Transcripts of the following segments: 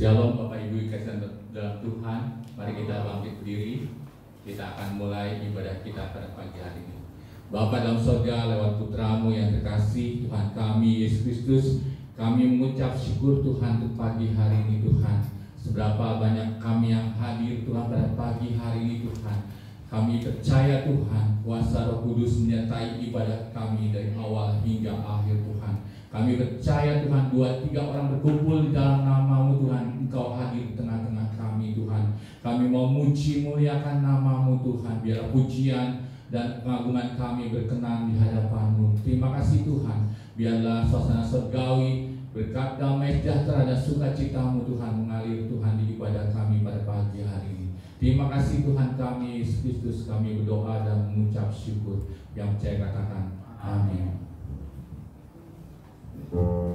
Shalom Bapak Ibu dikasih dalam Tuhan. Mari kita bangkit berdiri. Kita akan mulai ibadah kita pada pagi hari ini. Bapa dalam surga, lewat putramu yang terkasih, Tuhan kami Yesus Kristus, kami mengucap syukur Tuhan untuk pagi hari ini Tuhan. Seberapa banyak kami yang hadir Tuhan pada pagi hari ini Tuhan. Kami percaya Tuhan, kuasa Roh Kudus menyertai ibadah kami dari awal hingga akhir Tuhan. Kami percaya Tuhan, 2-3 orang berkumpul di dalam nama-Mu Tuhan, Engkau hadir di tengah-tengah kami Tuhan. Kami mau muji muliakan nama-Mu Tuhan, biar pujian dan pengagungan kami berkenan di hadapan-Mu. Terima kasih Tuhan, biarlah suasana surgawi, berkat damai sejahtera dan sukacita-Mu Tuhan mengalir Tuhan di ibadah kami pada pagi hari ini. Terima kasih Tuhan kami Yesus Kristus, kami berdoa dan mengucap syukur. Yang percaya katakan amin. Shake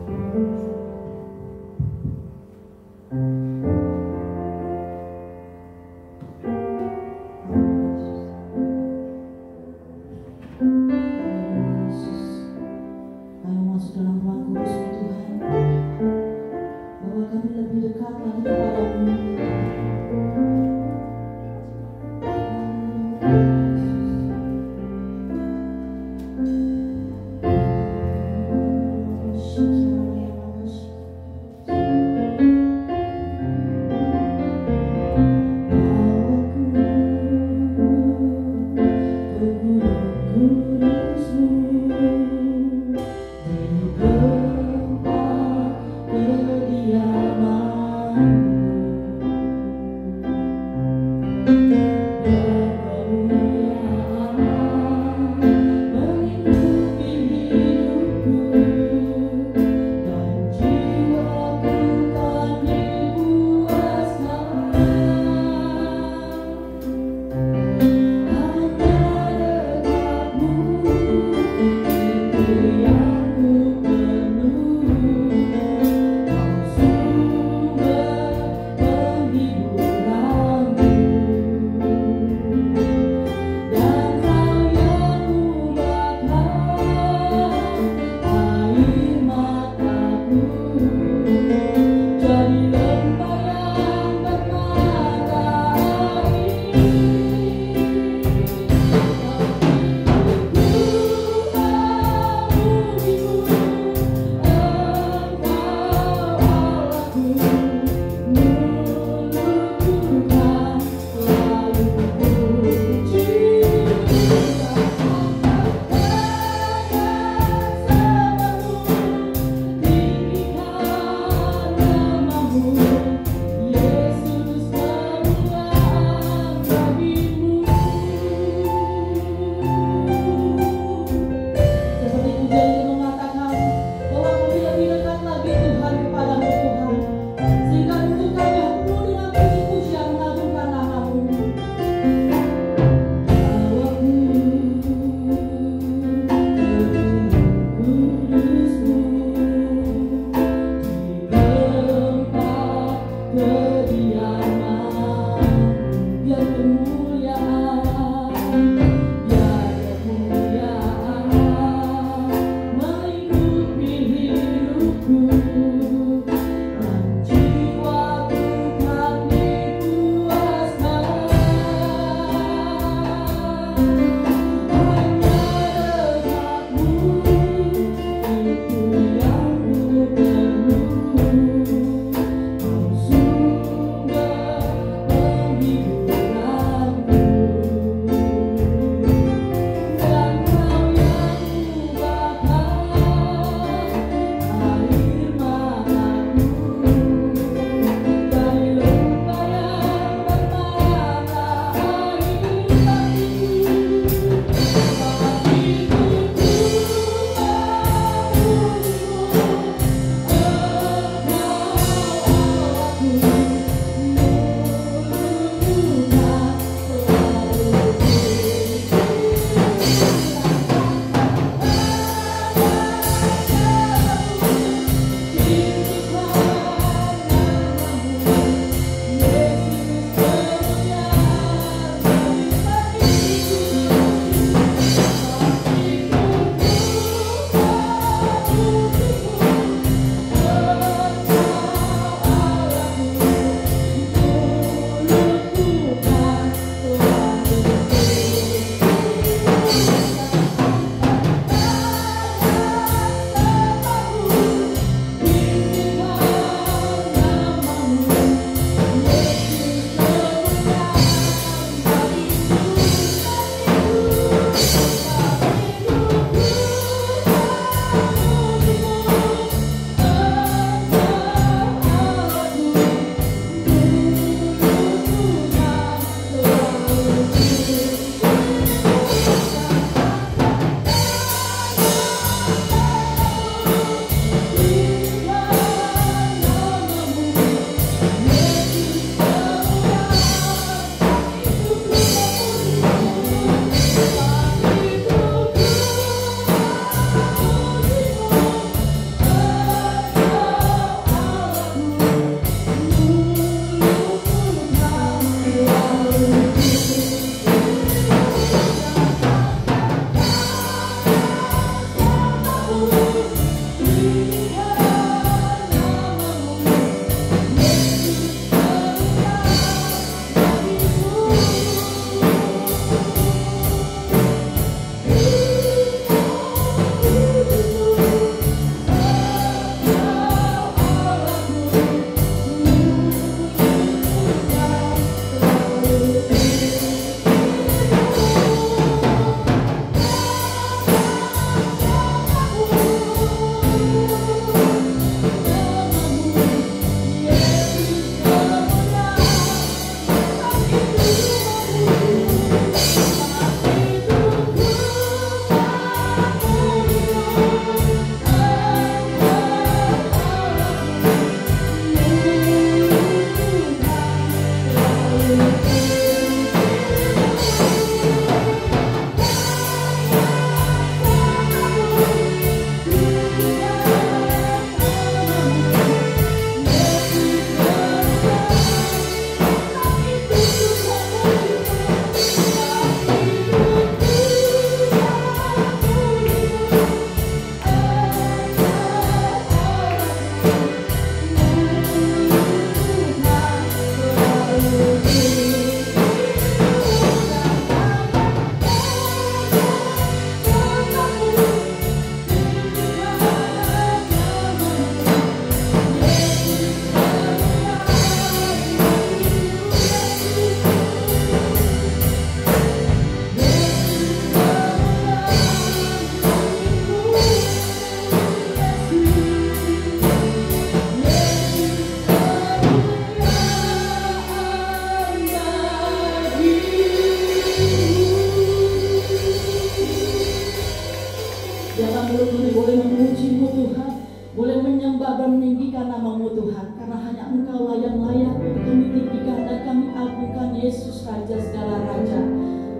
meninggikan nama-Mu Tuhan, karena hanya Engkau yang layak untuk kami tinggikan dan kami agungkan. Yesus Raja segala Raja.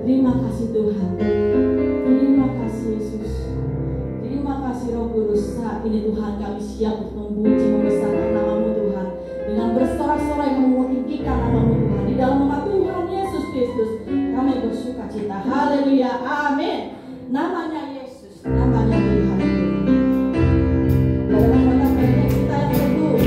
Terima kasih Tuhan. Terima kasih Yesus. Terima kasih Roh Kudus. Saat ini Tuhan kami siap untuk memuji, membesarkan nama-Mu Tuhan, dengan bersorak-sorai kami meninggikan nama-Mu Tuhan. Di dalam nama Tuhan Yesus Kristus kami bersuka cita. Haleluya, amin. Namanya Yesus, namanya Tuhan. Dalam kota pendek kita yang teguh.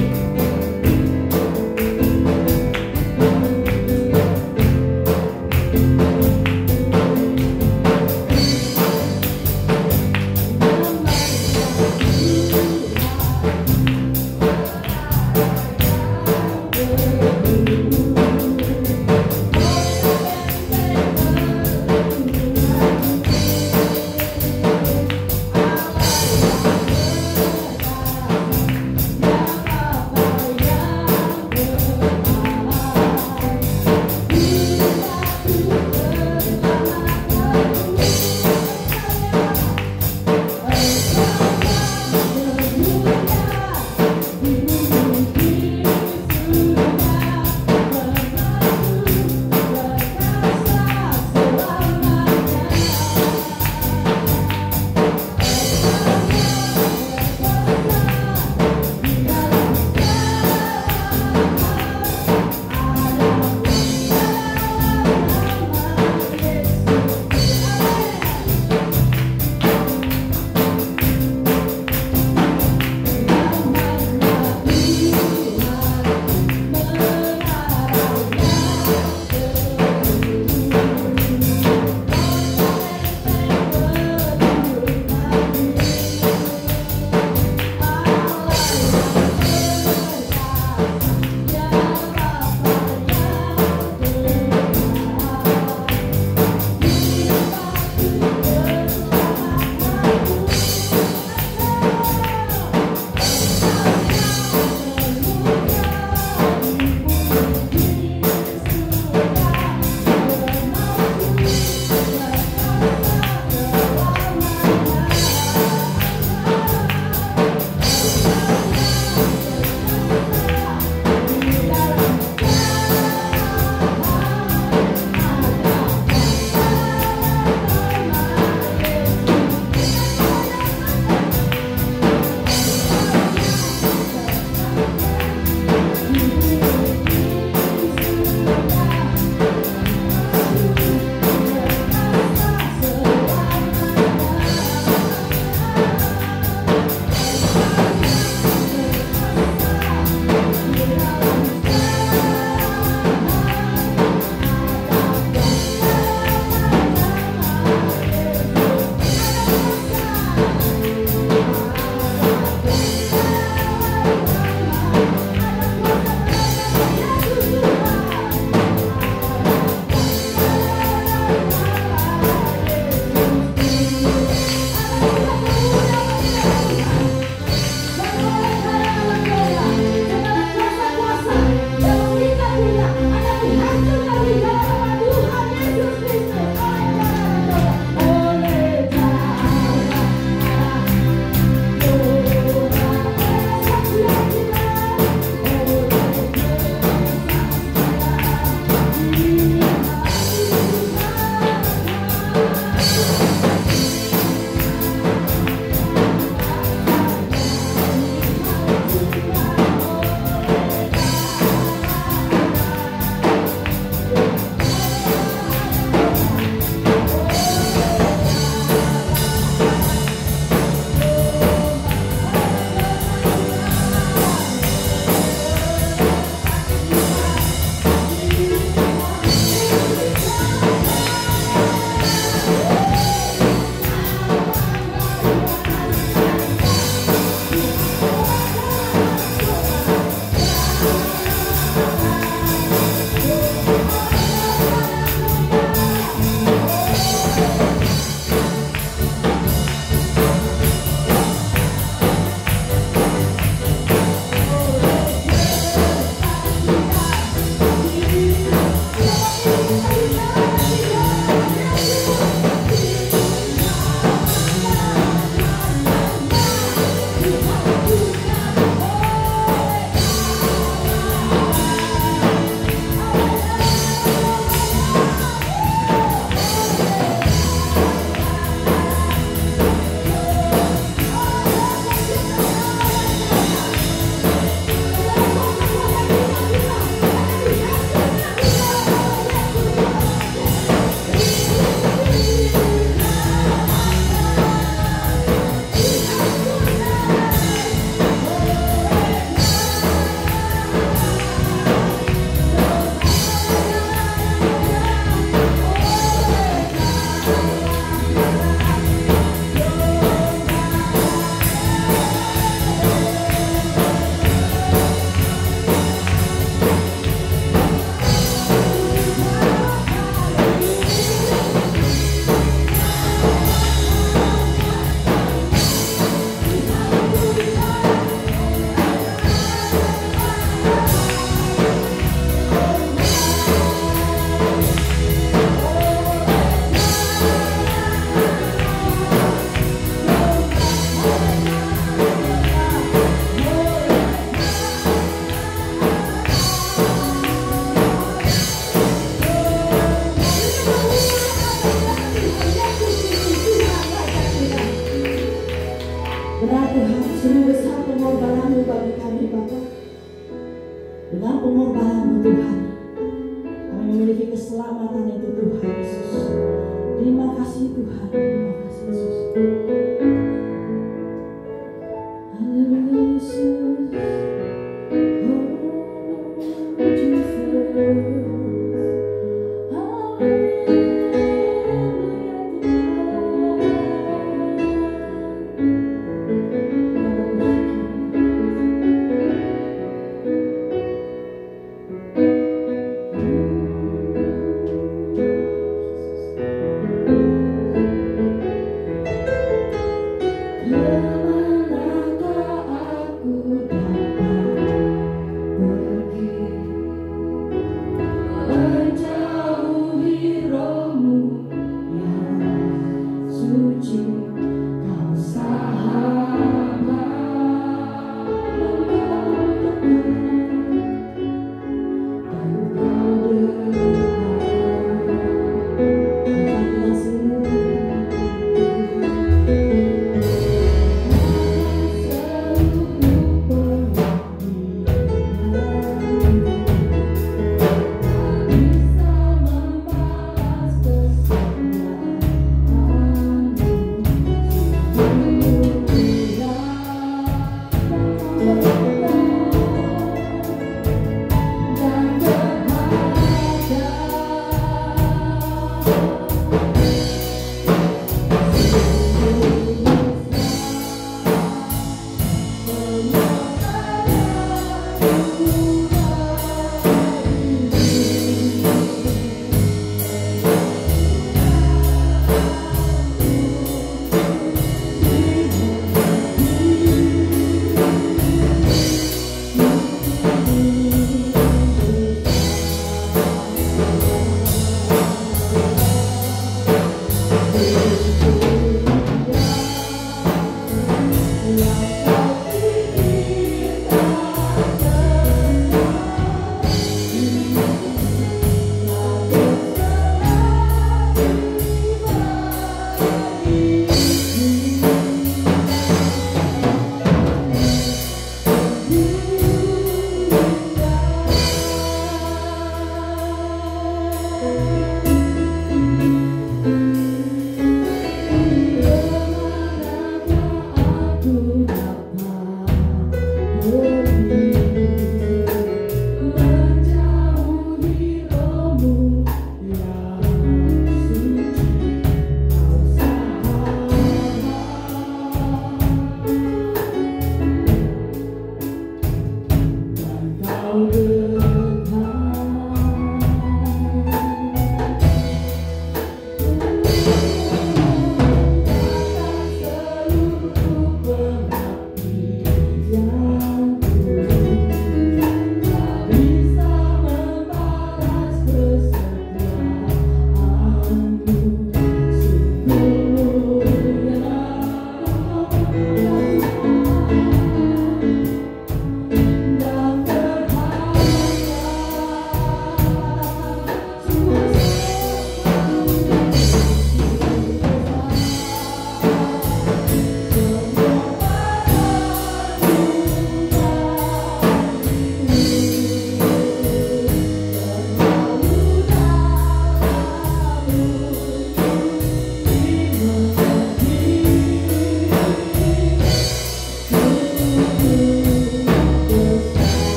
Dengan pengorbanan-Mu Tuhan, kami memiliki keselamatan itu Tuhan Yesus. Terima kasih Tuhan, terima kasih Yesus. Haleluya Yesus. Oh Jesus.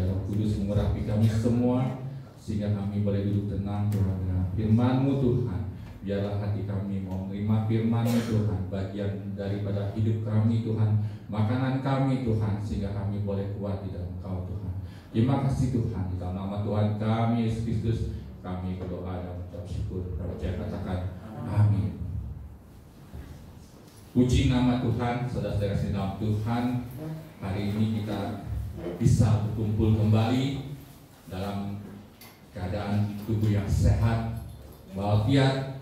biar Roh Kudus mengurapi kami semua, sehingga kami boleh duduk tenang Tuhan dengan firman-Mu Tuhan. Biarlah hati kami mau menerima firman-Mu Tuhan, bagian daripada hidup kami Tuhan, makanan kami Tuhan, sehingga kami boleh kuat di dalam Engkau Tuhan. Terima kasih Tuhan, di dalam nama Tuhan kami Yesus Kristus kami berdoa dan mengucap syukur. Percaya katakan amin. Puji nama Tuhan, saudara-saudara di dalam Tuhan. Hari ini kita bisa berkumpul kembali dalam keadaan tubuh yang sehat, walafiat,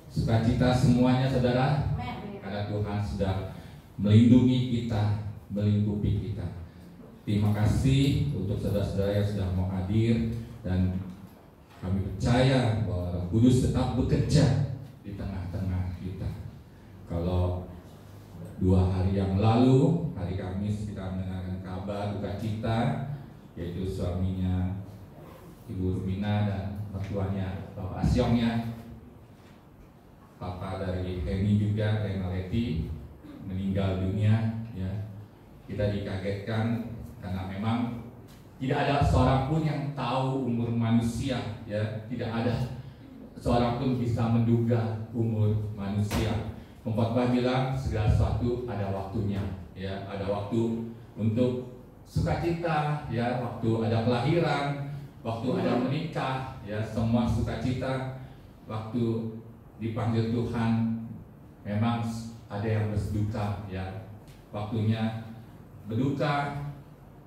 sukacita semuanya saudara, karena Tuhan sudah melindungi kita, melingkupi kita. Terima kasih untuk saudara-saudara yang sudah mau hadir, dan kami percaya bahwa Roh Kudus tetap bekerja di tengah-tengah kita. Kalau 2 hari yang lalu, hari Kamis, kita mendengarkan kabar duka cita, yaitu suaminya Ibu Rumina dan mertuanya Bapak Asyongnya, Papa dari Heni juga, Rena Leti, meninggal dunia. Ya, kita dikagetkan karena memang tidak ada seorang pun yang tahu umur manusia. Ya, tidak ada seorang pun bisa menduga umur manusia. Pengkhotbah bilang segala sesuatu ada waktunya. Ya, ada waktu untuk sukacita, ya, waktu ada kelahiran, waktu ada menikah, ya, semua sukacita. Waktu dipanggil Tuhan, memang ada yang berduka, ya, waktunya berduka,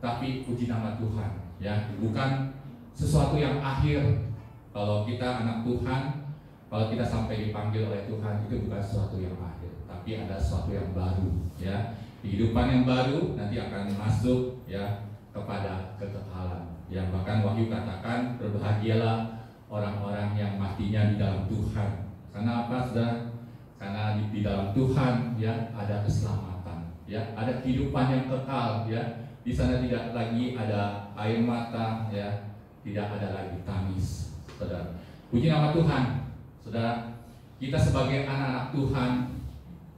tapi puji nama Tuhan, ya, bukan sesuatu yang akhir. Kalau kita anak Tuhan, kalau kita sampai dipanggil oleh Tuhan, itu bukan sesuatu yang akhir, tapi ada sesuatu yang baru, ya. Kehidupan yang baru nanti akan masuk, ya, kepada kekekalan. Yang bahkan Wahyu katakan, berbahagialah orang-orang yang matinya di dalam Tuhan. Karena apa, saudara? Karena di dalam Tuhan, ya, ada keselamatan, ya, ada kehidupan yang kekal, ya. Di sana tidak lagi ada air mata, ya, tidak ada lagi tangis, saudara. Puji nama Tuhan, saudara. Kita sebagai anak-anak Tuhan,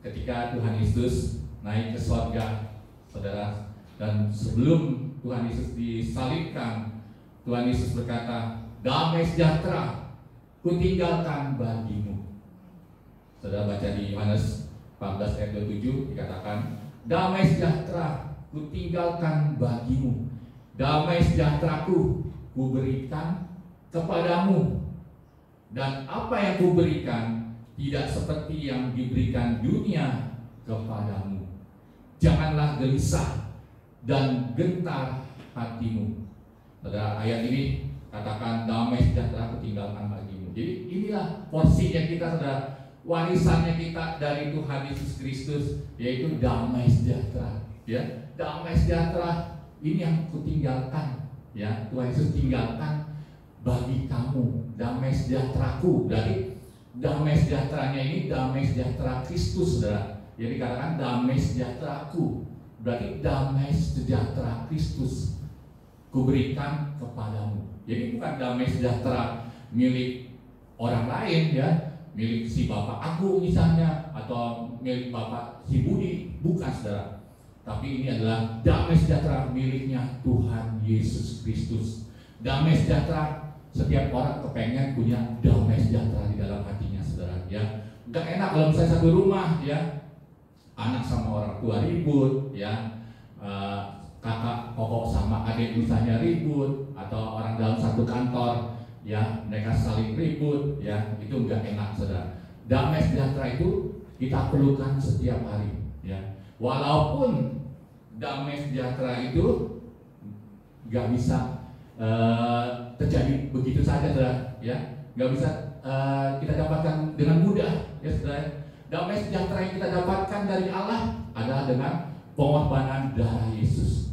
ketika Tuhan Yesus naik ke surga, saudara, dan sebelum Tuhan Yesus disalibkan, Tuhan Yesus berkata, damai sejahtera kutinggalkan bagimu. Saudara baca di Yohanes 14 ayat 27 dikatakan, damai sejahtera kutinggalkan bagimu, damai sejahteraku kuberikan kepadamu, dan apa yang kuberikan tidak seperti yang diberikan dunia kepadamu. Janganlah gelisah dan gentar hatimu. Saudara, ayat ini katakan damai sejahtera kutinggalkan bagimu. Jadi inilah porsinya kita, saudara, warisannya kita dari Tuhan Yesus Kristus, yaitu damai sejahtera. Ya, damai sejahtera ini yang kutinggalkan, ya, Tuhan Yesus tinggalkan bagi kamu. Damai sejahteraku, berarti damai sejahteranya ini damai sejahtera Kristus, saudara. Jadi katakan damai sejahteraku, berarti damai sejahtera Kristus kuberikan kepadamu. Jadi bukan damai sejahtera milik orang lain, ya, milik si Bapak Agung misalnya, atau milik Bapak si Budi, bukan, saudara. Tapi ini adalah damai sejahtera miliknya Tuhan Yesus Kristus. Damai sejahtera, setiap orang kepengen punya damai sejahtera di dalam hatinya, saudara. Ya, gak enak kalau misalnya satu rumah, ya, anak sama orang tua ribut, ya, kakak pokok sama adik misalnya ribut, atau orang dalam satu kantor, ya, mereka saling ribut, ya, itu enggak enak, saudara. Damai sejahtera itu kita perlukan setiap hari, ya. Walaupun damai sejahtera itu nggak bisa terjadi begitu saja, saudara, ya, nggak bisa kita dapatkan dengan mudah, ya, saudara. Damai sejahtera yang kita dapatkan dari Allah adalah dengan pengorbanan darah Yesus.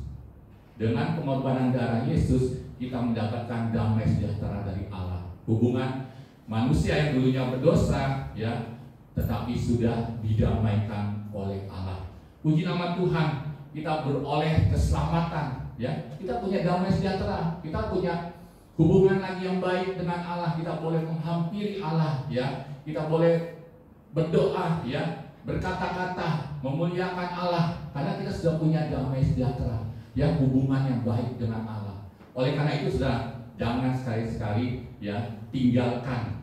Dengan pengorbanan darah Yesus kita mendapatkan damai sejahtera dari Allah. Hubungan manusia yang dulunya berdosa, ya, tetapi sudah didamaikan oleh Allah. Puji nama Tuhan, kita beroleh keselamatan, ya. Kita punya damai sejahtera, kita punya hubungan lagi yang baik dengan Allah. Kita boleh menghampiri Allah, ya. Kita boleh berdoa, ya, berkata-kata, memuliakan Allah, karena kita sudah punya damai sejahtera, ya, hubungan yang baik dengan Allah. Oleh karena itu saudara, jangan sekali-sekali ya tinggalkan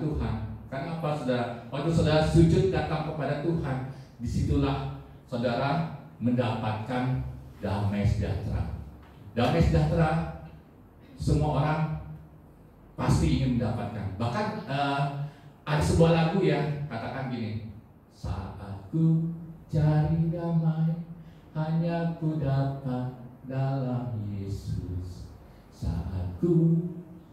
Tuhan. Karena apa saudara? Waktu saudara sujud datang kepada Tuhan, disitulah saudara mendapatkan damai sejahtera. Damai sejahtera semua orang pasti ingin mendapatkan. Bahkan ada sebuah lagu ya, katakan gini: saat ku cari damai, hanya ku dapat dalam Yesus. Saat ku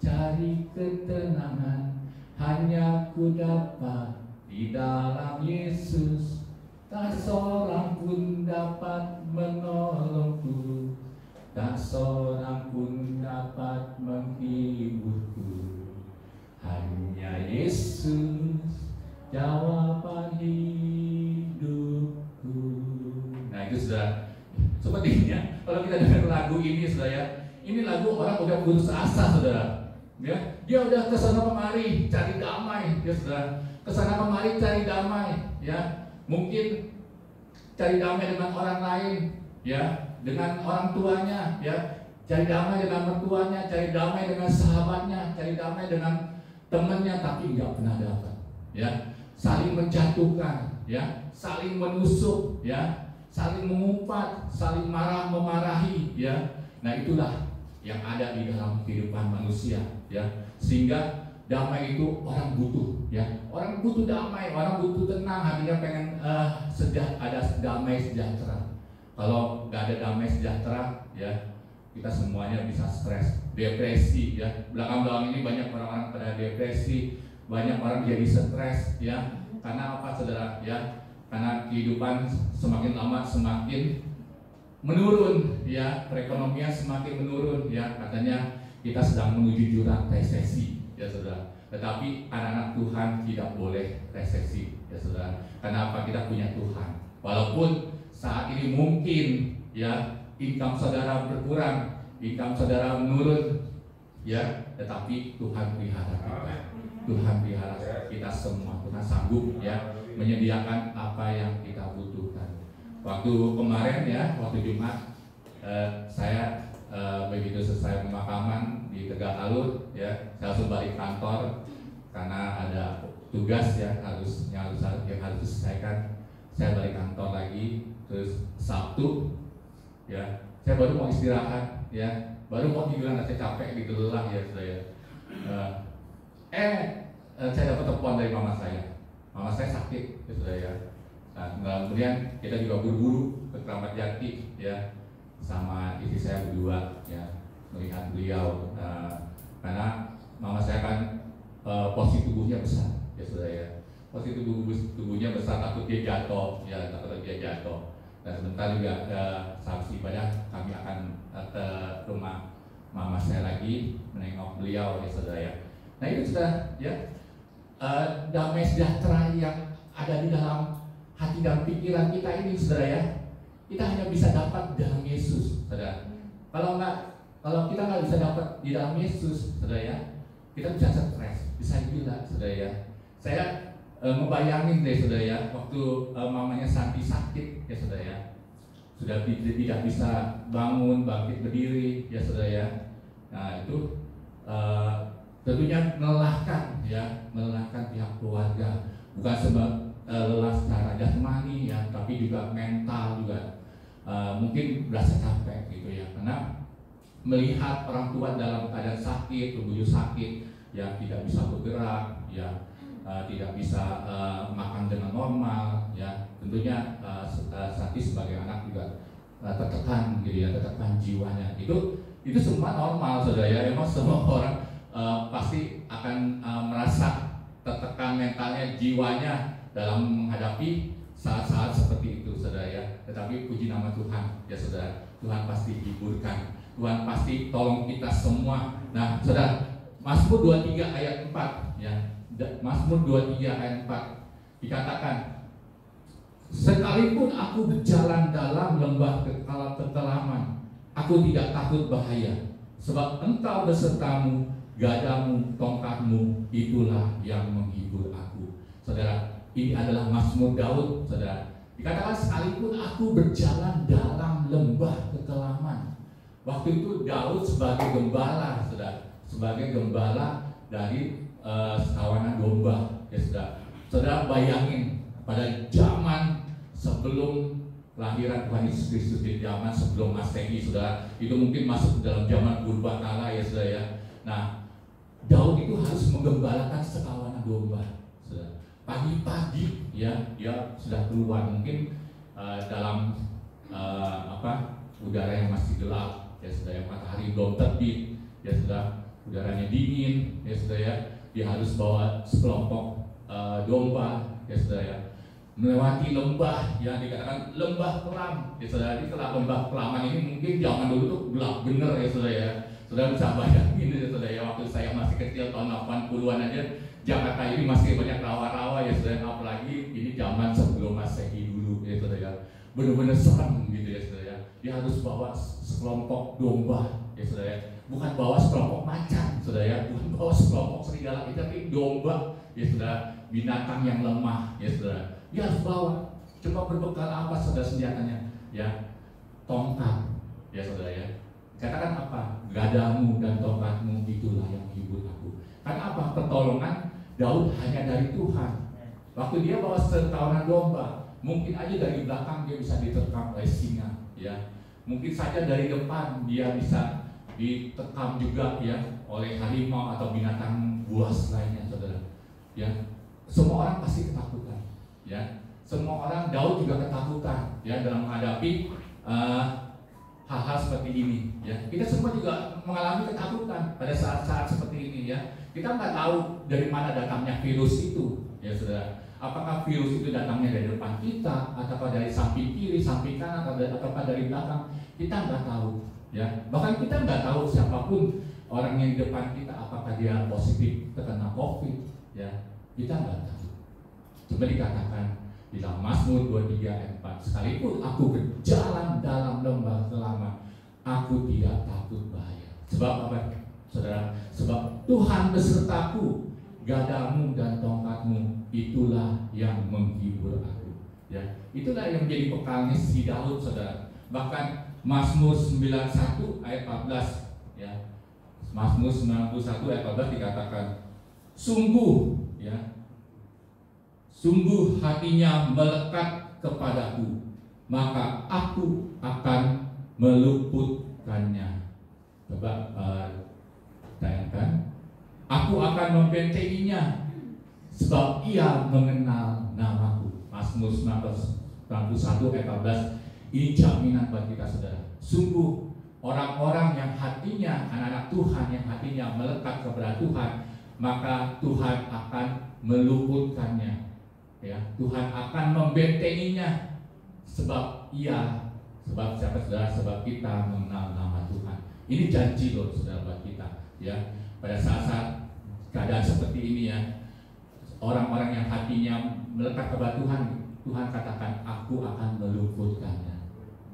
cari ketenangan, hanya ku dapat di dalam Yesus. Tak seorang pun dapat menolongku, tak seorang pun dapat menghiburku. Hanya Yesus jawaban hidupku. Nah itu sudah sepertinya kalau kita dengar lagu ini saudara ya, ini lagu orang udah putus asa saudara ya. Dia udah kesana kemari cari damai ya saudara, kesana kemari cari damai ya. Mungkin cari damai dengan orang lain ya, dengan orang tuanya ya, cari damai dengan mertuanya, cari damai dengan sahabatnya, cari damai dengan temannya, tapi nggak pernah dapat ya. Saling menjatuhkan ya, saling menusuk ya, saling mengumpat, saling memarahi ya. Nah itulah yang ada di dalam kehidupan manusia ya. Sehingga damai itu orang butuh ya, orang butuh damai, orang butuh tenang, hatinya pengen ada damai sejahtera. Kalau nggak ada damai sejahtera ya, kita semuanya bisa stres, depresi ya. Belakang-belakang ini banyak orang-orang pada depresi, banyak orang jadi stres ya. Karena apa saudara ya? Karena kehidupan semakin lama semakin menurun ya, perekonomian semakin menurun ya. Katanya kita sedang menuju jurang resesi ya saudara. Tetapi anak-anak Tuhan tidak boleh resesi ya saudara. Karena apa? Kita punya Tuhan. Walaupun saat ini mungkin ya income saudara berkurang, income saudara menurun ya, tetapi Tuhan pelihara kita. Tuhan pelihara kita semua. Tuhan sanggup ya menyediakan apa yang kita butuhkan. Waktu kemarin ya, waktu Jumat saya begitu selesai pemakaman di Tegal Alur ya, saya langsung balik kantor karena ada tugas ya yang harus diselesaikan. Saya balik kantor lagi, terus Sabtu ya saya baru mau istirahat ya, baru mau tiduran, saya capek gitu, lelah ya saya. Saya dapat telepon dari mama saya sakit ya saudara ya. Nah, kemudian kita juga buru-buru ke Keramat Jati ya, sama istri saya berdua ya, melihat beliau karena mama saya kan posisi tubuhnya besar ya saudara ya, posisi tubuhnya besar, takut dia jatuh ya, dan sebentar juga saat ibadah kami akan ke rumah mama saya lagi menengok beliau ya saudara ya. Nah itu sudah ya damai sejahtera yang ada di dalam hati dan pikiran kita ini saudara ya, kita hanya bisa dapat dalam Yesus saudara. Kalau kita nggak bisa dapat di dalam Yesus saudara ya, kita bisa stres, bisa gila saudara ya. Saya ngebayangin deh saudara ya, waktu mamanya Santi sakit ya saudara ya, sudah tidak bisa bangkit berdiri ya saudara ya. Nah itu tentunya melelahkan pihak keluarga, bukan sebab lelah secara jasmani ya, tapi juga mental juga mungkin berasa capek gitu ya, karena melihat orang tua dalam keadaan sakit, tubuhnya sakit ya, tidak bisa bergerak ya, tidak bisa makan dengan normal ya. Tentunya Santi sebagai anak juga tertekan gitu ya, tertekan jiwanya. Itu semua normal saudara ya. Memang semua orang pasti akan merasa tertekan mentalnya, jiwanya dalam menghadapi saat-saat seperti itu saudara ya. Tetapi puji nama Tuhan ya saudara, Tuhan pasti hiburkan, Tuhan pasti tolong kita semua. Nah saudara, Mazmur 23 ayat 4 ya, Mazmur 23 ayat 4 dikatakan, sekalipun aku berjalan dalam lembah kekelaman, aku tidak takut bahaya, sebab Engkau besertamu, gadamu, tongkatmu, itulah yang menghibur aku. Saudara, ini adalah Mazmur Daud saudara. Dikatakan sekalipun aku berjalan dalam lembah kekelaman, Waktu itu Daud sebagai gembala, saudara, sebagai gembala dari sekawanan domba, ya saudara. Saudara bayangin pada zaman sebelum kelahiran Tuhan Yesus Kristus, di zaman sebelum Masehi, saudara, itu mungkin masuk dalam zaman purba-kala, ya saudara ya. Nah, Daud itu harus menggembalakan sekawanan domba, saudara. Pagi-pagi ya dia sudah keluar, mungkin dalam udara yang masih gelap, ya saudara, ya, matahari belum terbit, ya saudara, udaranya dingin, ya saudara ya. Dia harus bawa sekelompok domba, ya saudara ya, melewati lembah yang dikatakan lembah kelam, ya saudara. Di lembah kelaman ini mungkin zaman dulu tuh gelap bener, ya saudara ya. Saudara bisa bayangin, ya saudara ya, waktu saya masih kecil tahun 80-an aja Jakarta ini masih banyak rawa-rawa, ya saudara, apalagi ini zaman sebelum Masehi dulu, ya saudara ya. Benar-benar serem gitu, ya saudara ya. Dia harus bawa sekelompok domba, ya saudara ya. Bukan bawa sekelompok macan, saudara ya, bukan bawa sekelompok serigala, tapi domba, ya saudara, binatang yang lemah, ya saudara. Dia harus bawa. Coba berbekal apa saudara senjatanya? Ya, tongkat, ya saudara ya. Katakan apa? Gadamu dan tongkatmu itulah yang menghibur aku. Karena apa? Pertolongan Daud hanya dari Tuhan. Waktu dia bawa sekawanan domba, mungkin aja dari belakang dia bisa diterkam oleh singa, ya. Mungkin saja dari depan dia bisa diterkam juga, ya, oleh harimau atau binatang buas lainnya, saudara. Ya, semua orang pasti ketakutan, ya. Semua orang, Daud juga ketakutan, ya, dalam menghadapi hal-hal seperti ini, ya. Kita semua juga mengalami ketakutan pada saat-saat seperti ini, ya. Kita nggak tahu dari mana datangnya virus itu, ya saudara. Apakah virus itu datangnya dari depan kita, ataukah dari samping kiri, samping kanan, ataukah dari belakang? Kita nggak tahu, ya. Bahkan kita nggak tahu siapapun orang yang di depan kita, apakah dia positif terkena COVID, ya. Kita nggak tahu. Coba dikatakan di dalam Mazmur 23 ayat 4, sekalipun aku berjalan dalam lembah kelam, aku tidak takut bahaya. Sebab apa, saudara? Sebab Tuhan besertaku, gadamu dan tongkatmu itulah yang menghibur aku. Ya, itulah yang menjadi bekalnya si Daud, saudara. Bahkan Mazmur 91 ayat 14, ya. Mazmur 91 ayat 14 dikatakan, sungguh, ya, sungguh hatinya melekat kepadaku, maka aku akan meluputkannya. Coba tayangkan. Aku akan membentenginya, sebab ia mengenal namaku. Mazmur 91 ayat 14. Ini jaminan buat kita, saudara. Sungguh orang-orang yang hatinya, anak-anak Tuhan yang hatinya melekat kepada Tuhan, maka Tuhan akan meluputkannya. Ya, Tuhan akan membentenginya, sebab siapa, saudara? Sebab kita mengenal nama Tuhan. Ini janji loh, saudara, buat kita, ya. Pada saat-saat keadaan seperti ini, ya, orang-orang yang hatinya melekat kepada Tuhan, Tuhan katakan, aku akan meluputkannya.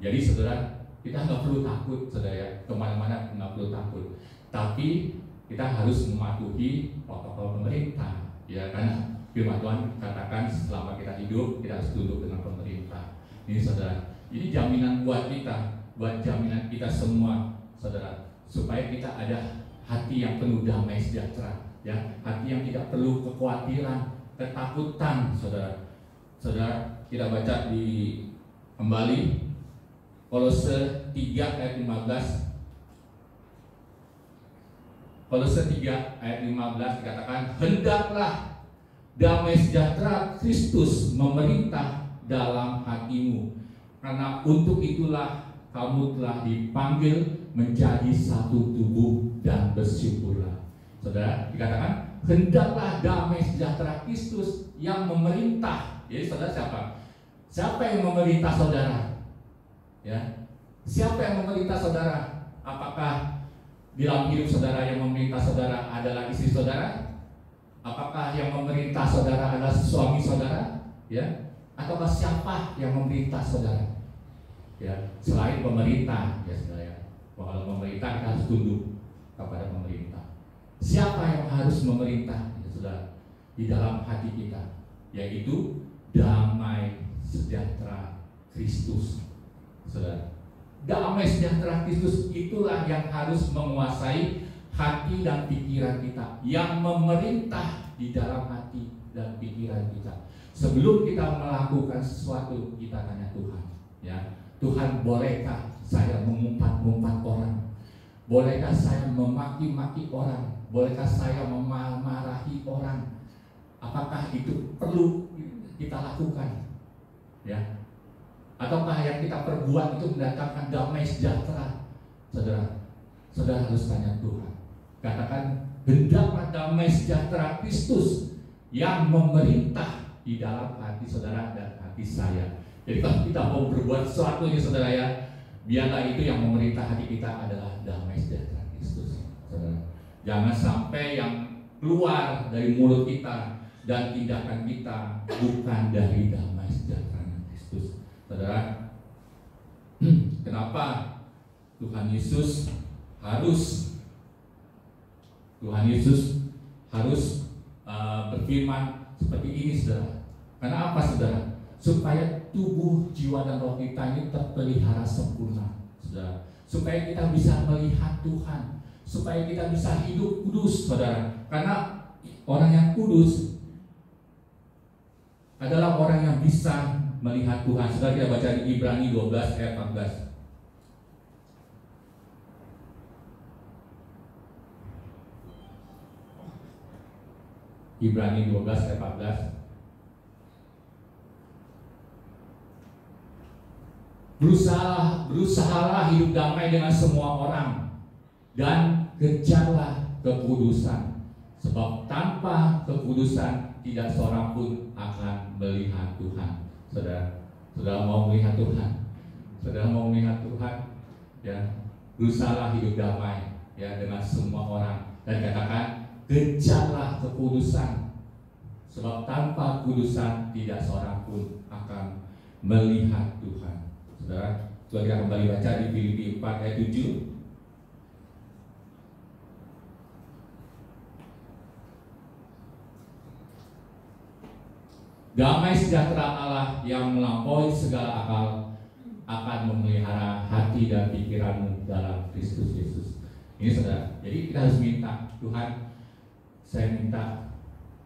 Jadi saudara, kita nggak perlu takut, saudara, ya. Kemana-mana nggak perlu takut. Tapi kita harus mematuhi protokol pemerintah, ya, karena firman Tuhan katakan selama kita hidup kita harus tunduk dengan pemerintah. Ini saudara, ini jaminan buat kita, buat jaminan kita semua, saudara, supaya kita ada hati yang penuh damai sejahtera, ya, hati yang tidak perlu kekhawatiran, ketakutan, saudara. Saudara, kita baca di kembali Kolose 3 ayat 15. Kolose 3 ayat 15 dikatakan, hendaklah damai sejahtera Kristus memerintah dalam hatimu, karena untuk itulah kamu telah dipanggil menjadi satu tubuh dan bersyukurlah. Saudara, dikatakan hendaklah damai sejahtera Kristus yang memerintah. Jadi saudara, siapa yang memerintah saudara? Ya, siapa yang memerintah saudara? Apakah di dalam hidup saudara yang memerintah saudara adalah istri saudara? Apakah yang memerintah saudara adalah suami saudara? Ya, ataukah siapa yang memerintah saudara? Ya, selain pemerintah, ya saudara, ya. Kalau pemerintah kita harus tunduk kepada pemerintah. Siapa yang harus memerintah, ya saudara, di dalam hati kita? Yaitu damai sejahtera Kristus, saudara. Damai sejahtera Kristus itulah yang harus menguasai hati dan pikiran kita, yang memerintah di dalam hati dan pikiran kita. Sebelum kita melakukan sesuatu, kita tanya Tuhan, ya, Tuhan, bolehkah saya mengumpat-ngumpat orang? Bolehkah saya memaki-maki orang? Bolehkah saya memarahi orang? Apakah itu perlu kita lakukan? Ya, ataukah yang kita perbuat itu mendatangkan damai sejahtera? Saudara harus tanya Tuhan. Katakan, hendaklah damai sejahtera Kristus yang memerintah di dalam hati saudara dan hati saya. Jadi kalau kita mau berbuat sesuatu ini saudara ya, biarlah itu yang memerintah hati kita adalah damai sejahtera Kristus. Saudara, jangan sampai yang keluar dari mulut kita dan tindakan kita bukan dari damai sejahtera Kristus. Saudara, kenapa Tuhan Yesus harus berfirman seperti ini, saudara? Karena apa, saudara? Supaya tubuh, jiwa, dan roh kita ini terpelihara sempurna, saudara. Supaya kita bisa melihat Tuhan, supaya kita bisa hidup kudus, saudara. Karena orang yang kudus adalah orang yang bisa melihat Tuhan. Saudara, kita baca di Ibrani 12 ayat 14. Ibrani 12 ayat 14. Berusahalah hidup damai dengan semua orang dan kejarlah kekudusan, sebab tanpa kekudusan tidak seorang pun akan melihat Tuhan. Saudara mau melihat Tuhan? Saudara mau melihat Tuhan? Ya, berusahalah hidup damai ya dengan semua orang dan katakan, kejarlah kekudusan, sebab tanpa kekudusan tidak seorang pun akan melihat Tuhan. Saudara, coba kita kembali baca di Filipi 4 ayat 7. Damai sejahtera Allah yang melampaui segala akal akan memelihara hati dan pikiranmu dalam Kristus Yesus. Ini saudara, jadi kita harus minta, Tuhan, saya minta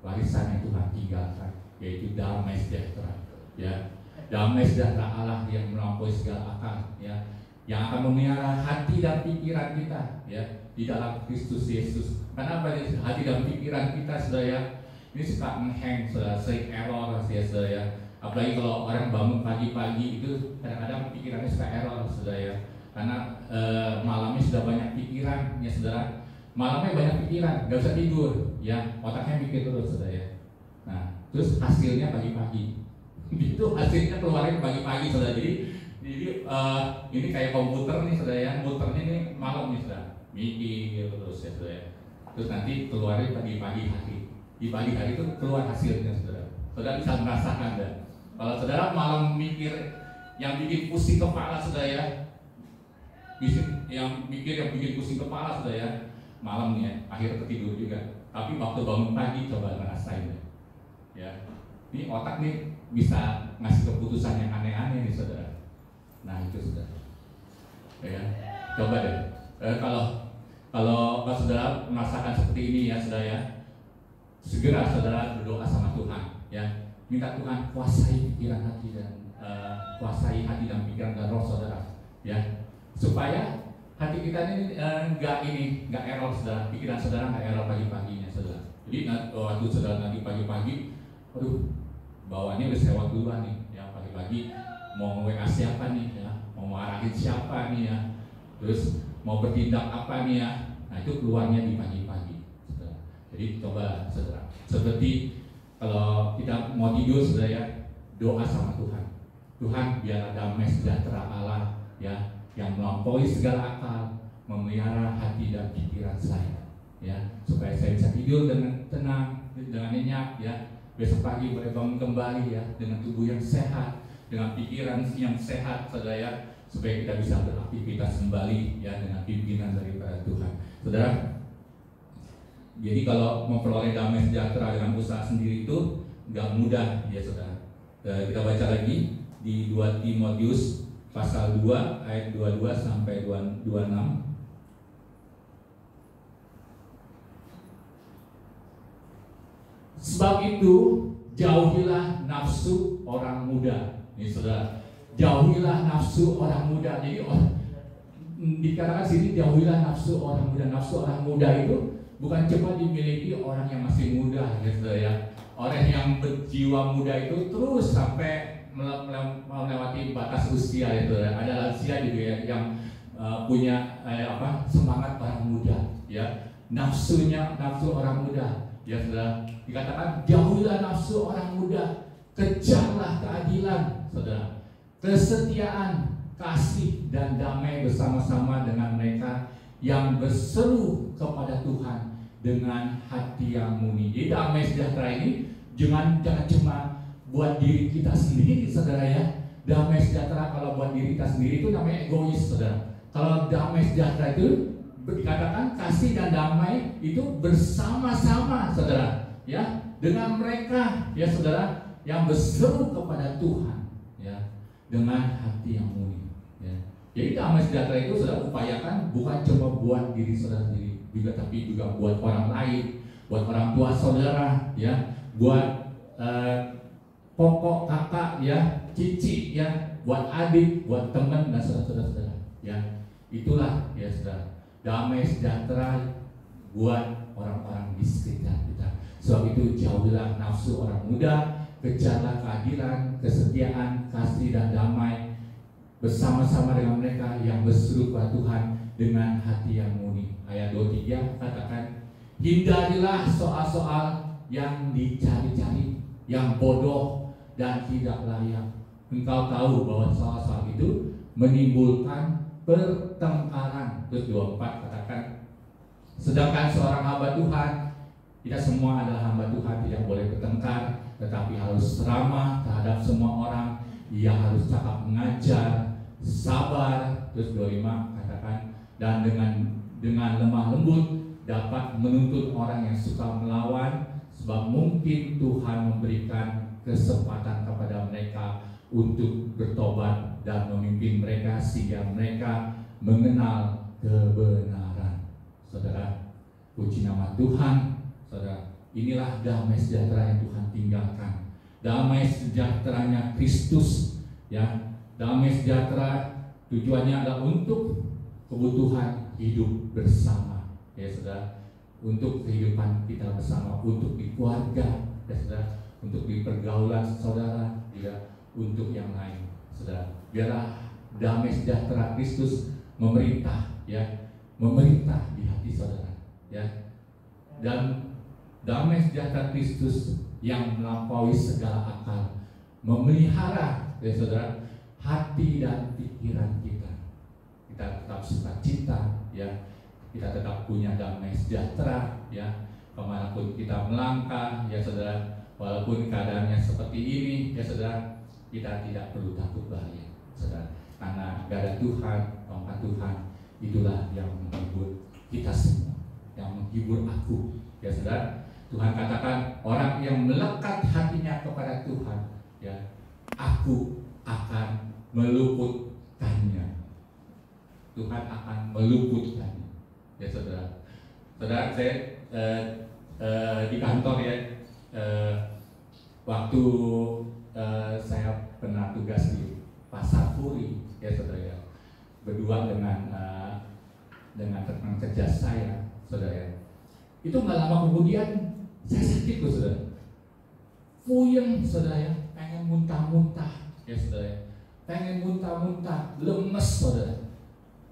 warisan yang Tuhan tinggalkan, yaitu damai sejahtera, ya. Damai sejahtera Allah yang melampaui segala akal, ya, yang akan memelihara hati dan pikiran kita, ya, di dalam Kristus Yesus. Kenapa hati dan pikiran kita, saudara? Ini suka menghang, saudara, sering error, ya, saudara, ya. Apalagi kalau orang bangun pagi-pagi itu kadang-kadang pikirannya suka error, saudara, ya. Karena malamnya sudah banyak pikiran, ya, saudara. Malamnya banyak pikiran, gak bisa tidur, ya, otaknya mikir terus, saudara, ya. Nah, terus hasilnya pagi-pagi. Itu hasilnya keluarin pagi-pagi, saudara. Jadi ini kayak komputer nih, saudara, ya. Muternya ini malam nih, saudara. Mikir terus, ya, saudara. Terus nanti keluarin pagi-pagi hari. Di pagi hari itu keluar hasilnya, saudara. Saudara bisa merasakan, dan kalau saudara malam mikir yang bikin pusing kepala, saudara, ya. Yang bikin pusing kepala, saudara, ya. Malam nih, ya, akhirnya ketidur juga. Tapi waktu bangun pagi coba ngerasain, ya. Ini otak nih bisa ngasih keputusan yang aneh-aneh nih, saudara. Nah itu, saudara, ya, coba deh. Kalau saudara merasakan seperti ini, ya, saudara, ya, segera saudara berdoa sama Tuhan, ya, minta Tuhan kuasai pikiran hati dan kuasai hati dan pikiran dan roh saudara, ya, supaya hati kita ini nggak error, saudara. Pikiran saudara nggak error pagi-paginya, saudara. Jadi waktu saudara nanti pagi-pagi, aduh, bawaannya udah sewot duluan nih, ya, pagi-pagi mau WA siapa nih, ya, mau marahin siapa nih, ya, terus mau bertindak apa nih, ya. Nah itu keluarnya di pagi-pagi, saudara. Jadi coba, saudara, seperti kalau kita mau tidur, saudara, ya, doa sama Tuhan. Tuhan, biarlah damai sejahtera Allah, ya, yang melampaui segala akal memelihara hati dan pikiran saya, ya, supaya saya bisa tidur dengan tenang, dengan nyenyak, ya. Besok pagi boleh bangun kembali, ya, dengan tubuh yang sehat, dengan pikiran yang sehat, saudara, ya, supaya kita bisa beraktivitas kembali, ya, dengan pimpinan daripada Tuhan, saudara. Jadi kalau memperoleh damai sejahtera dengan usaha sendiri itu nggak mudah, ya, saudara. Kita baca lagi di 2 Timotius pasal 2 ayat 22 sampai 26. Sebab itu jauhilah nafsu orang muda. Ini saudara, jauhilah nafsu orang muda. Jadi dikatakan sini jauhilah nafsu orang muda. Nafsu orang muda itu bukan cuma dimiliki orang yang masih muda, ya saudara ya. Orang yang berjiwa muda itu terus sampai melewati batas usia, ya saudara. Ada lansia juga ya, yang punya semangat orang muda, ya. Nafsu orang muda, ya saudara. Dikatakan jauhilah nafsu orang muda, kejarlah keadilan, saudara, kesetiaan, kasih dan damai bersama-sama dengan mereka yang berseru kepada Tuhan dengan hati yang murni. Jadi damai sejahtera ini jangan cuma buat diri kita sendiri, saudara ya. Damai sejahtera kalau buat diri kita sendiri itu namanya egois, saudara. Kalau damai sejahtera itu dikatakan kasih dan damai itu bersama-sama, saudara. Ya, dengan mereka, ya saudara, yang berseru kepada Tuhan, ya, dengan hati yang murni, ya. Jadi damai sejahtera itu saudara upayakan bukan cuma buat diri saudara sendiri, juga tapi juga buat orang lain, buat orang tua saudara, ya, buat pokok kakak, ya, cici, ya, buat adik, buat teman dan saudara-saudara, ya. Itulah, ya saudara, damai sejahtera buat orang-orang di sekitar kita. Sebab itu jauhilah nafsu orang muda, kejarlah keadilan, kesetiaan, kasih dan damai bersama-sama dengan mereka yang berseru kepada Tuhan dengan hati yang murni. Ayat 23 katakan, hindarilah soal-soal yang dicari-cari, yang bodoh dan tidak layak. Engkau tahu bahwa soal-soal itu menimbulkan pertengkaran. Terus 24 katakan, sedangkan seorang hamba Tuhan, kita semua adalah hamba Tuhan, tidak boleh bertengkar, tetapi harus ramah terhadap semua orang. Ia harus cakap mengajar, sabar. Terus 25 katakan, dan dengan lemah lembut dapat menuntut orang yang suka melawan, sebab mungkin Tuhan memberikan kesempatan kepada mereka untuk bertobat dan memimpin mereka sehingga mereka mengenal kebenaran. Saudara, puji nama Tuhan. Saudara, inilah damai sejahtera yang Tuhan tinggalkan. Damai sejahteranya Kristus, ya. Damai sejahtera tujuannya adalah untuk kebutuhan hidup bersama, ya saudara. Untuk kehidupan kita bersama, untuk di keluarga, ya saudara, untuk di pergaulan saudara, ya, untuk yang lain, saudara. Biarlah damai sejahtera Kristus memerintah, ya, memerintah di hati saudara, ya. Dan damai sejahtera Kristus yang melampaui segala akal memelihara, ya saudara, hati dan pikiran kita. Kita tetap sukacita, ya. Kita tetap punya damai sejahtera, ya. Kemanapun kita melangkah, ya saudara, walaupun keadaannya seperti ini, ya saudara, kita tidak perlu takut bahaya, saudara. Karena ada Tuhan, tongkat Tuhan, itulah yang menghibur kita semua, yang menghibur aku, ya saudara. Tuhan katakan, orang yang melekat hatinya kepada Tuhan, ya, aku akan meluputkannya. Tuhan akan meluputkannya, ya saudara. Saudara, saya di kantor, ya, waktu saya pernah tugas di Pasar Puri, ya saudara, ya, berdua dengan rekan kerja saya, saudara, ya. Itu nggak lama kemudian saya sakit, saudara. Puyeng, saudara, ya. Pengen muntah-muntah, ya saudara, ya. Pengen muntah-muntah, lemes, saudara.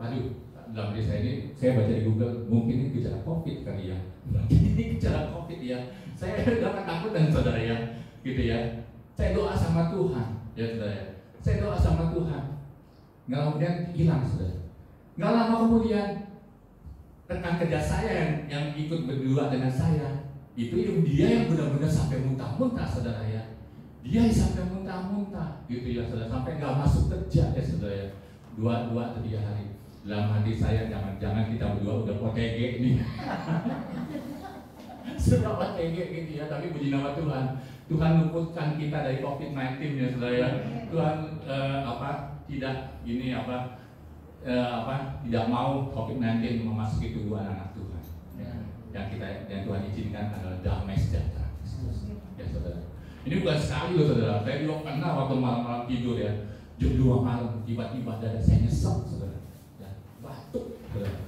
Waduh, dalam diri saya ini, saya baca di Google, mungkin ini gejala COVID kali ya. Mungkin ini gejala COVID ya. Saya udah takut dan saudara, ya, gitu ya. Saya doa sama Tuhan, ya saudara, ya. Saya doa sama Tuhan. Nggak lama kemudian hilang, saudara. Nggak lama kemudian rekan kerja saya yang ikut berdua dengan saya, itu dia yang benar-benar sampai muntah-muntah, saudara, ya. Dia sampai muntah-muntah, gitu ya saudara, sampai nggak masuk kerja, ya saudara, ya. 2 atau 3 hari. Dalam hati saya, jangan-jangan kita berdua udah OTG nih. Sudah OTG gitu ya, tapi puji nama Tuhan. Tuhan luputkan kita dari COVID-19, ya saudara, ya. Tuhan tidak tidak mau COVID-19 memasuki tubuh anak-anak Tuhan. Yang Tuhan izinkan adalah damai sejahtera. Ya saudara. Ini bukan sekali loh saudara. Saya juga pernah waktu malam-malam tidur ya, jam 2 malam tiba-tiba dada saya nyesek saudara. Ya, batuk saudara.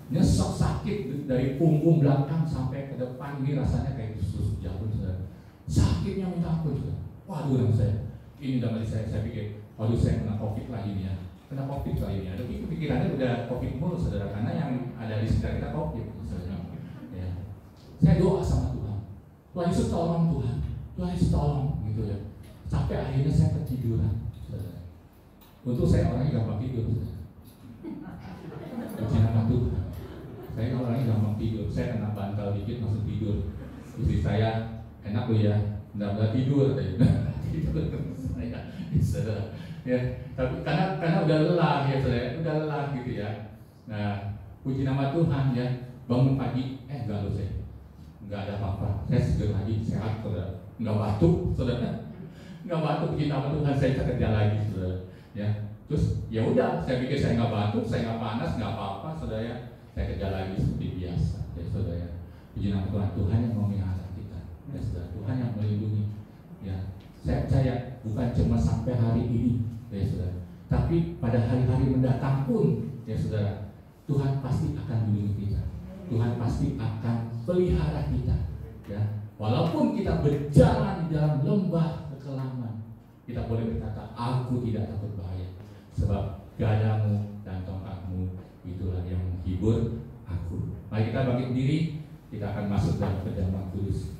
Nyesek sakit dari punggung belakang sampai ke depan, ini rasanya kayak tusuk jarum saudara. Sakitnya minta ampun saudara. Waduh saya. Ini dalam hati saya pikir, waduh saya kena COVID lagi nih ya. Kena COVID kali ini. Ada pikirannya udah COVID mulu saudara, karena yang ada di sekitar kita COVID saudara. Ya. Saya doa sama Tuhan. Tuhan Yesus tolong Tuhan. Tuhan Yesus tolong gitu ya. Sampai akhirnya saya ketiduran saudara. Untuk saya orangnya gampang tidur saudara. Puji nama Tuhan. Saya orangnya gampang tidur. Saya kena bantal dikit langsung tidur. Istri saya enak loh ya, benar-benar tidur tidur saya saudara. Ya, tapi karena udah lelah ya saudara, udah lelah gitu ya. Nah, puji nama Tuhan ya. Bangun pagi, enggak loh saya, enggak ada apa-apa. Saya seger lagi, sehat saudara. Enggak batuk saudara. Enggak batuk, puji nama Tuhan, saya bisa kerja lagi saudara. Ya, terus ya udah, saya pikir saya nggak batuk, saya nggak panas, nggak apa-apa saudara ya. Saya kerja lagi seperti biasa ya saudara ya. Puji nama Tuhan, Tuhan yang memelihara kita ya saudara, Tuhan yang melindungi ya. Saya percaya bukan cuma sampai hari ini ya saudara, tapi pada hari-hari mendatang pun ya saudara, Tuhan pasti akan melindungi kita. Tuhan pasti akan pelihara kita ya. Walaupun kita berjalan di dalam lembah kekelaman, kita boleh berkata, aku tidak takut bahaya, sebab gadamu dan tongkatmu itulah yang menghibur aku. Mari kita bangkit diri, kita akan masuk dalam perjamuan kudus.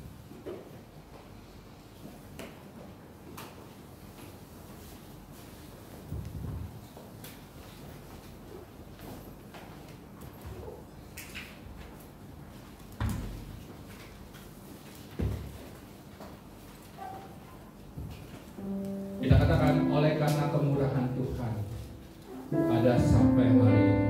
Kita katakan, oleh karena kemurahan Tuhan ada sampai hari ini.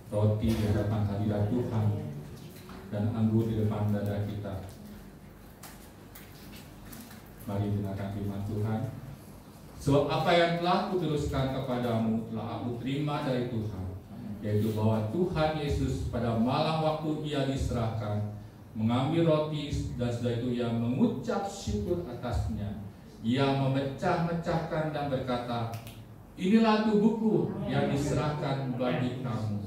roti di hadapan hadirat Tuhan dan anggur di depan dada kita. Mari dengarkan firman Tuhan. Sebab apa yang telah kuteruskan kepadamu telah aku terima dari Tuhan, yaitu bahwa Tuhan Yesus pada malam waktu ia diserahkan mengambil roti, dan setelah itu ia mengucap syukur atasnya. Ia memecah-mecahkan dan berkata, inilah tubuhku yang diserahkan bagi kamu.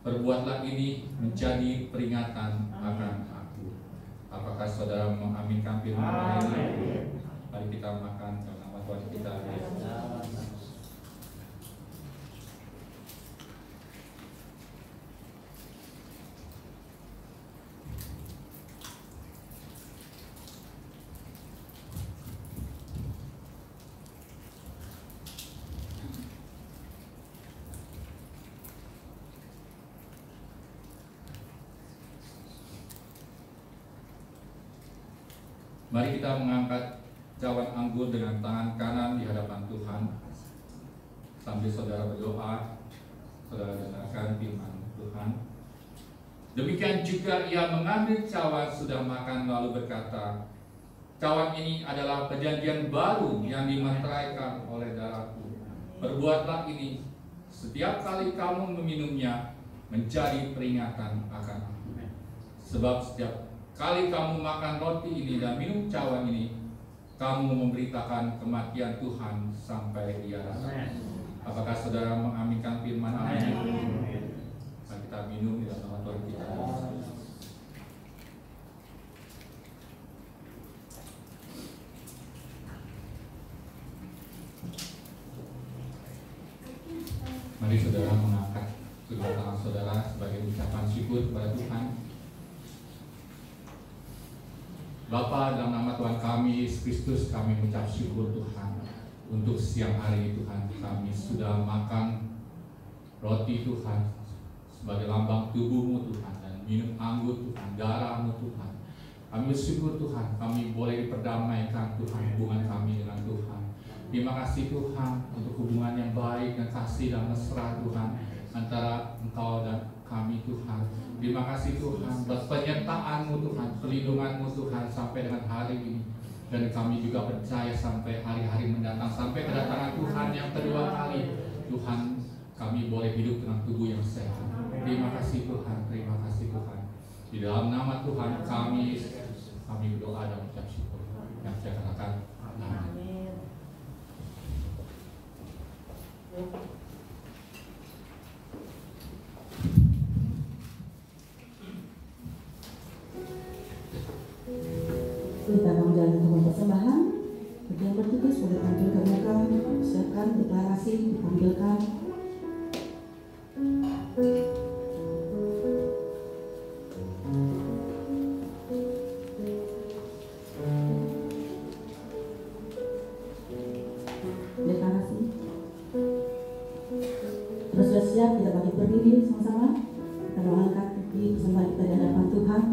Perbuatlah ini menjadi peringatan akan aku. Apakah saudara mengaminkan firman ini? Mari kita makan dalam nama Tuhan kita. Mari kita mengangkat cawan anggur dengan tangan kanan di hadapan Tuhan. Sambil saudara berdoa, saudara dengarkan firman Tuhan. Demikian juga ia mengambil cawan sudah makan lalu berkata, cawan ini adalah perjanjian baru yang dimeteraikan oleh darahku. Perbuatlah ini setiap kali kamu meminumnya menjadi peringatan akan aku. Sebab setiap kali kamu makan roti ini dan minum cawan ini, kamu memberitakan kematian Tuhan sampai Dia datang. Apakah saudara mengaminkan firman Allah? Mari kita minum di dalam nama Tuhan kita. Mari saudara mengangkat kedua tangan saudara sebagai ucapan syukur kepada Tuhan. Bapa, dalam nama Tuhan kami Yesus Kristus, kami mengucap syukur Tuhan untuk siang hari ini. Tuhan, kami sudah makan roti Tuhan sebagai lambang tubuh-Mu Tuhan, dan minum anggur Tuhan, darah-Mu Tuhan. Kami bersyukur Tuhan, kami boleh diperdamaikan Tuhan hubungan kami dengan Tuhan. Terima kasih Tuhan untuk hubungan yang baik dan kasih dan mesra Tuhan antara Engkau dan kami Tuhan. Terima kasih Tuhan buat penyertaan-Mu Tuhan, pelindungan-Mu Tuhan sampai dengan hari ini. Dan kami juga percaya sampai hari-hari mendatang, sampai kedatangan Tuhan yang kedua kali, Tuhan, kami boleh hidup dengan tubuh yang sehat. Terima kasih Tuhan, terima kasih Tuhan. Di dalam nama Tuhan kami berdoa dan mengucap syukur. Yang saya katakan, amin. Kita akan menjalani tugas persembahan. Bagi yang bertugas boleh tampil ke muka, siapkan deklarasi, ditampilkan. Deklarasi. Terus sudah siap, kita bagi berdiri sama-sama. Kita mengangkat di persembahan kita di hadapan Tuhan.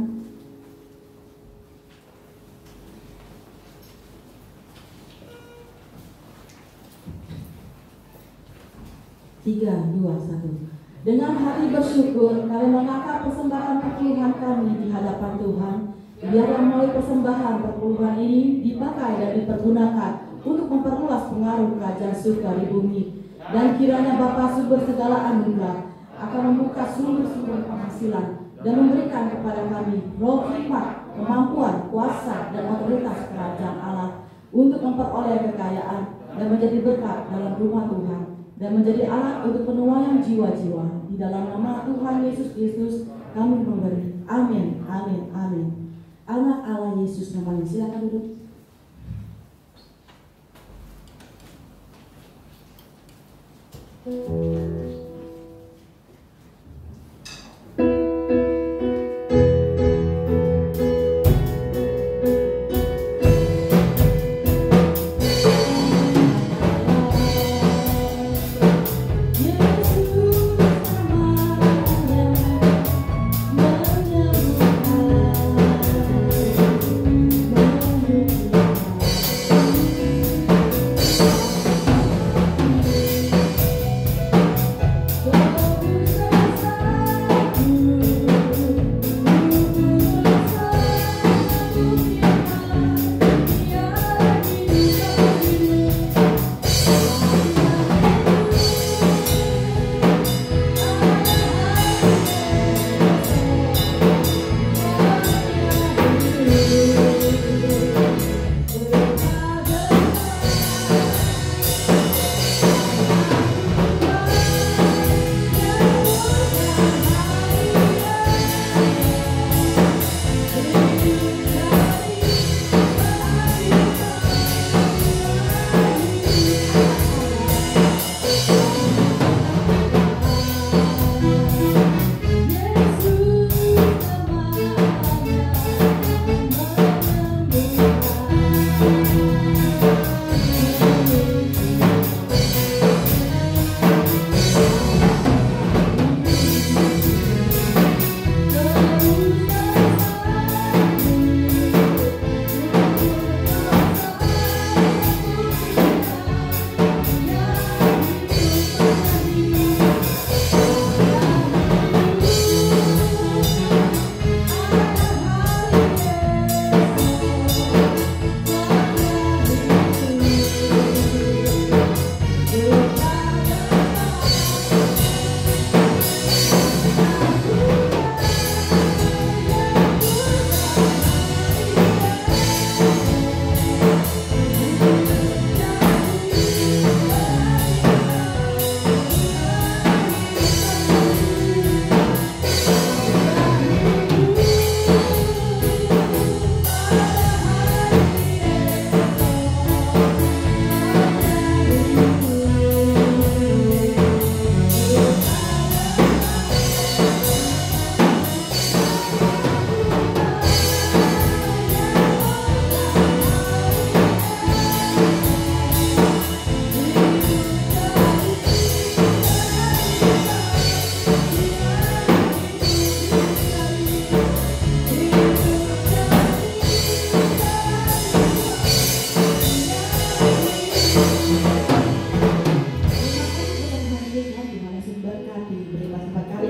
3, 2, 1. Dengan hati bersyukur kami mengangkat persembahan perpuluhan kami di hadapan Tuhan. Biarlah melalui persembahan perpuluhan ini dipakai dan dipergunakan untuk memperluas pengaruh kerajaan surga di bumi. Dan kiranya Bapa sumber segala anugerah akan membuka sumber-sumber penghasilan dan memberikan kepada kami roh hikmat, kemampuan, kuasa, dan otoritas kerajaan Allah untuk memperoleh kekayaan dan menjadi berkat dalam rumah Tuhan, dan menjadi alat untuk penuaian jiwa-jiwa. Di dalam nama Tuhan Yesus Kristus kami memberi. Amin, amin, amin. Anak Allah Yesus namanya, silakan duduk.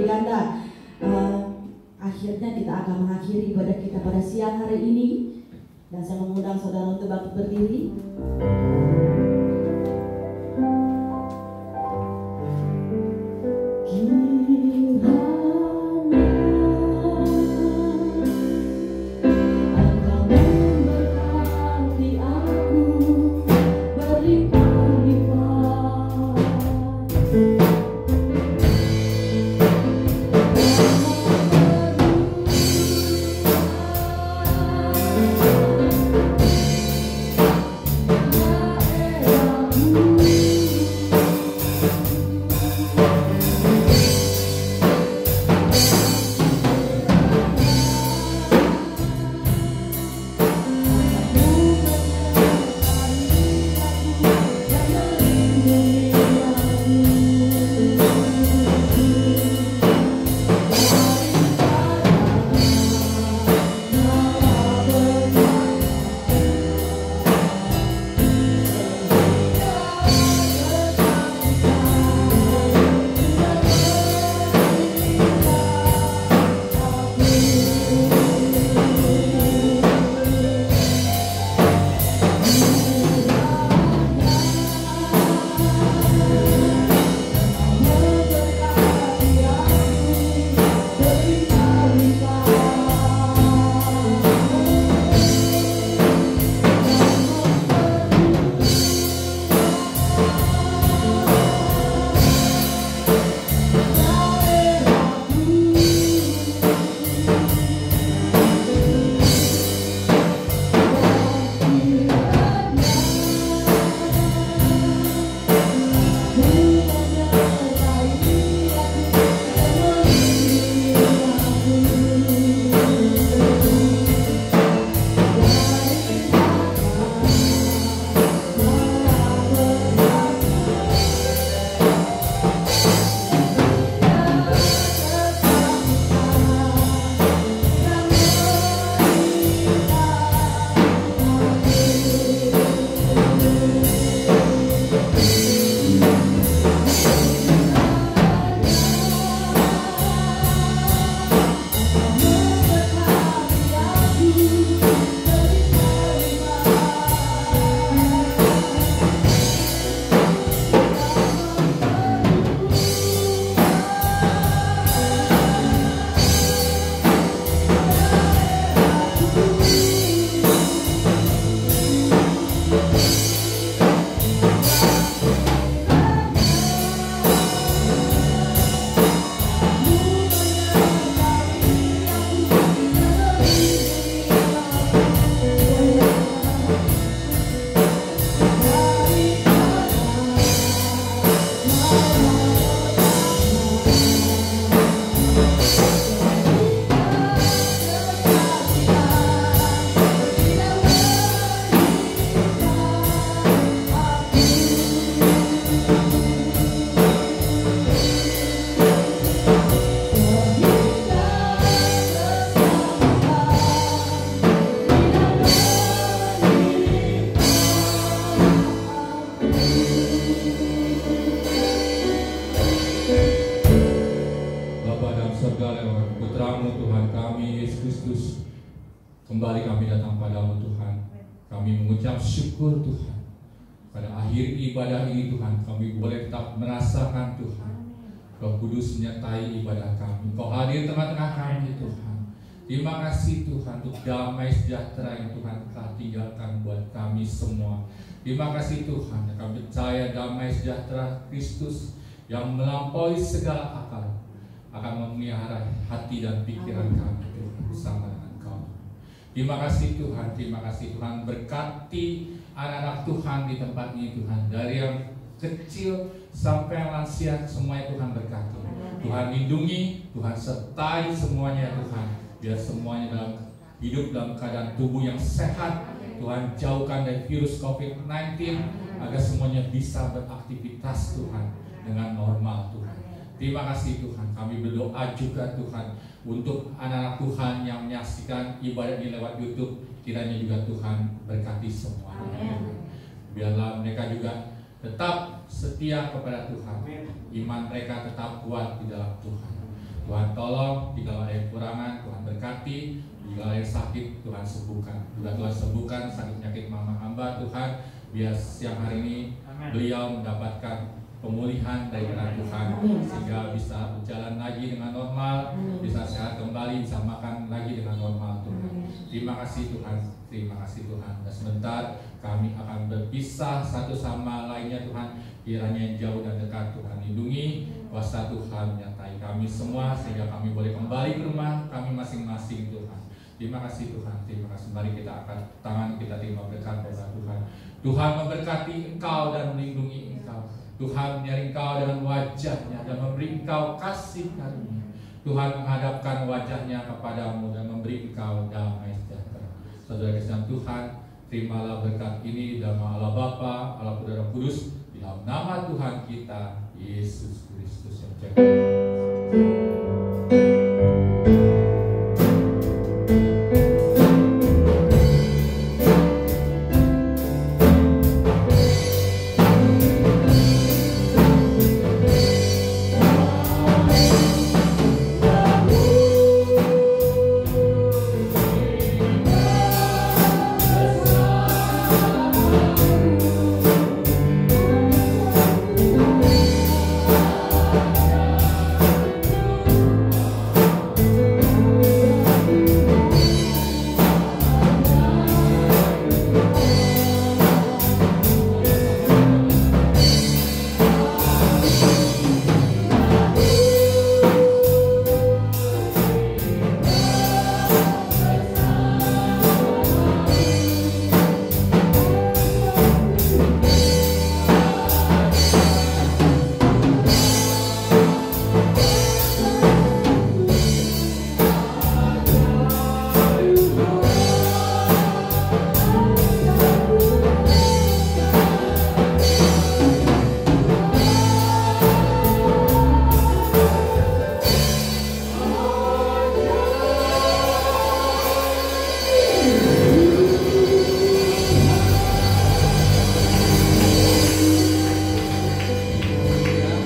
ganda. Akhirnya kita akan mengakhiri ibadah kita pada siang hari ini, dan saya mengundang saudara untuk bangkit berdiri. Kembali kami datang padamu Tuhan. Kami mengucap syukur Tuhan. Pada akhir ibadah ini Tuhan, kami boleh tetap merasakan Tuhan Roh Kudus menyertai ibadah kami. Kau hadir tengah-tengah kami Tuhan. Terima kasih Tuhan untuk damai sejahtera yang Tuhan telah tinggalkan buat kami semua. Terima kasih Tuhan, kami percaya damai sejahtera Kristus yang melampaui segala akal akan memelihara hati dan pikiran kami Tuhan bersama dengan Kau. Terima kasih Tuhan, terima kasih Tuhan, berkati anak-anak Tuhan di tempat ini Tuhan, dari yang kecil sampai yang lansia semuanya Tuhan berkati. Tuhan lindungi, Tuhan sertai semuanya Tuhan, biar semuanya dalam hidup dalam keadaan tubuh yang sehat. Tuhan jauhkan dari virus COVID-19 agar semuanya bisa beraktivitas Tuhan dengan normal Tuhan. Terima kasih Tuhan, kami berdoa juga Tuhan untuk anak-anak Tuhan yang menyaksikan ibadah ini lewat YouTube. Kiranya juga Tuhan berkati semuanya. Biarlah mereka juga tetap setia kepada Tuhan, iman mereka tetap kuat di dalam Tuhan. Tuhan tolong, jika ada yang kekurangan, Tuhan berkati. Jika ada yang sakit, Tuhan sembuhkan. Juga Tuhan sembuhkan sakit penyakit mama hamba Tuhan. Biar siang hari ini beliau mendapatkan pemulihan dari Tuhan, sehingga bisa berjalan lagi dengan normal, bisa sehat kembali, bisa makan lagi dengan normal Tuhan. Terima kasih Tuhan, terima kasih Tuhan. Dan sebentar kami akan berpisah satu sama lainnya Tuhan. Kiranya yang jauh dan dekat Tuhan lindungi, kuasa Tuhan menyertai kami semua, sehingga kami boleh kembali ke rumah kami masing-masing Tuhan. Terima kasih Tuhan, terima kasih. Mari kita angkat tangan, kita terima berkat dari Tuhan. Tuhan memberkati engkau dan melindungi engkau. Tuhan menyari engkau dengan wajahnya dan memberi engkau kasih karunia. Tuhan menghadapkan wajahnya kepadamu dan memberi engkau damai sejahtera. Saudara kesehatan Tuhan, terimalah berkat ini dalam nama Allah Bapa, Allah Putra dan Kudus, di dalam nama Tuhan kita Yesus Kristus yang jaga.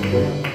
Tuhan.